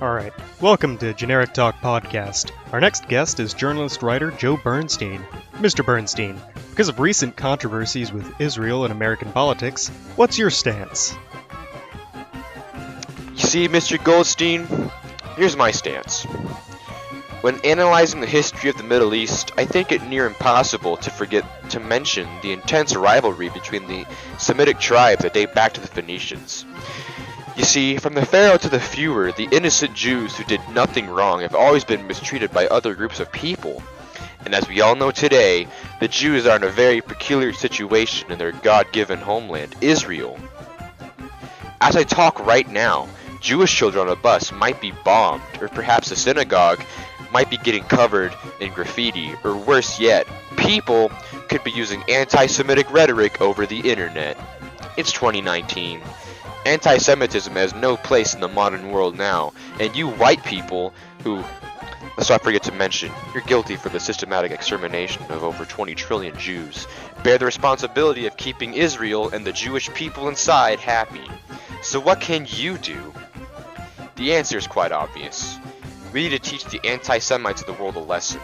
Alright, welcome to Generic Talk Podcast. Our next guest is journalist-writer Joe Bernstein. Mr. Bernstein, because of recent controversies with Israel and American politics, what's your stance? You see, Mr. Goldstein, here's my stance. When analyzing the history of the Middle East, I think it near impossible to forget to mention the intense rivalry between the Semitic tribes that date back to the Phoenicians. You see, from the Pharaoh to the Fuhrer, the innocent Jews who did nothing wrong have always been mistreated by other groups of people. And as we all know today, the Jews are in a very peculiar situation in their God-given homeland, Israel. As I talk right now, Jewish children on a bus might be bombed, or perhaps a synagogue might be getting covered in graffiti, or worse yet, people could be using anti-Semitic rhetoric over the internet. It's 2019. Anti-Semitism has no place in the modern world now, and you white people who, let's not forget to mention, you're guilty for the systematic extermination of over 20 trillion Jews, bear the responsibility of keeping Israel and the Jewish people inside happy. So what can you do? The answer is quite obvious. We need to teach the anti-Semites of the world a lesson.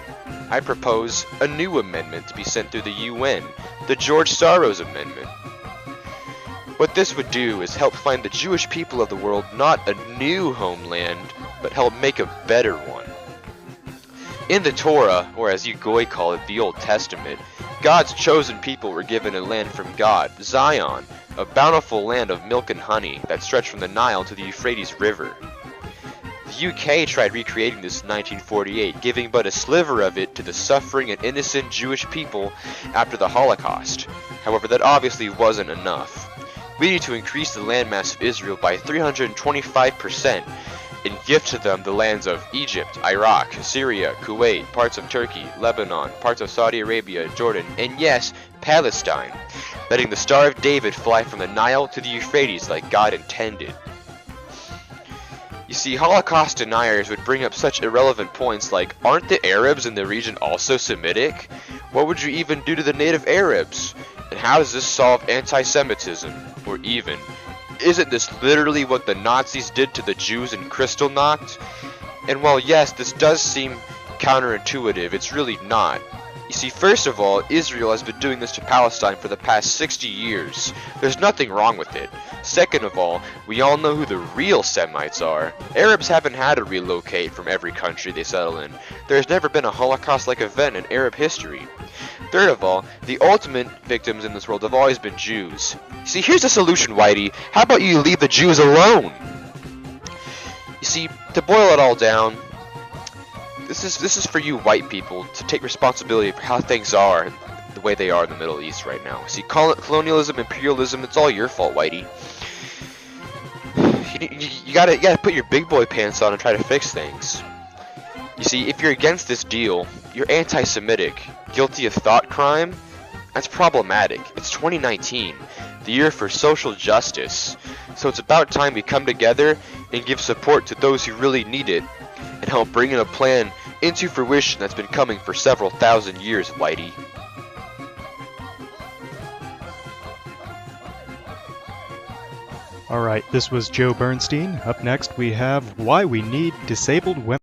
I propose a new amendment to be sent through the UN, the George Soros Amendment. What this would do is help find the Jewish people of the world not a new homeland, but help make a better one. In the Torah, or as you Goy call it, the Old Testament, God's chosen people were given a land from God, Zion, a bountiful land of milk and honey that stretched from the Nile to the Euphrates River. The UK tried recreating this in 1948, giving but a sliver of it to the suffering and innocent Jewish people after the Holocaust. However, that obviously wasn't enough. We need to increase the landmass of Israel by 325% and give to them the lands of Egypt, Iraq, Syria, Kuwait, parts of Turkey, Lebanon, parts of Saudi Arabia, Jordan, and yes, Palestine, letting the Star of David fly from the Nile to the Euphrates like God intended. You see, Holocaust deniers would bring up such irrelevant points like, aren't the Arabs in the region also Semitic? What would you even do to the native Arabs? And how does this solve anti-Semitism? Or even, isn't this literally what the Nazis did to the Jews in Kristallnacht? And while yes, this does seem counterintuitive, it's really not. You see, first of all, Israel has been doing this to Palestine for the past 60 years. There's nothing wrong with it. Second of all, we all know who the real Semites are. Arabs haven't had to relocate from every country they settle in. There's never been a Holocaust-like event in Arab history. Third of all, the ultimate victims in this world have always been Jews. See, here's the solution, Whitey. How about you leave the Jews alone? You see, to boil it all down, this is for you white people to take responsibility for how things are the way they are in the Middle East right now. See, colonialism, imperialism, it's all your fault, Whitey. You gotta put your big boy pants on and try to fix things. You see, if you're against this deal, you're anti-Semitic, guilty of thought crime. That's problematic. It's 2019, the year for social justice. So it's about time we come together and give support to those who really need it and help bring in a plan into fruition that's been coming for several thousand years, Whitey. Alright, this was Joe Bernstein. Up next we have Why We Need Disabled Women.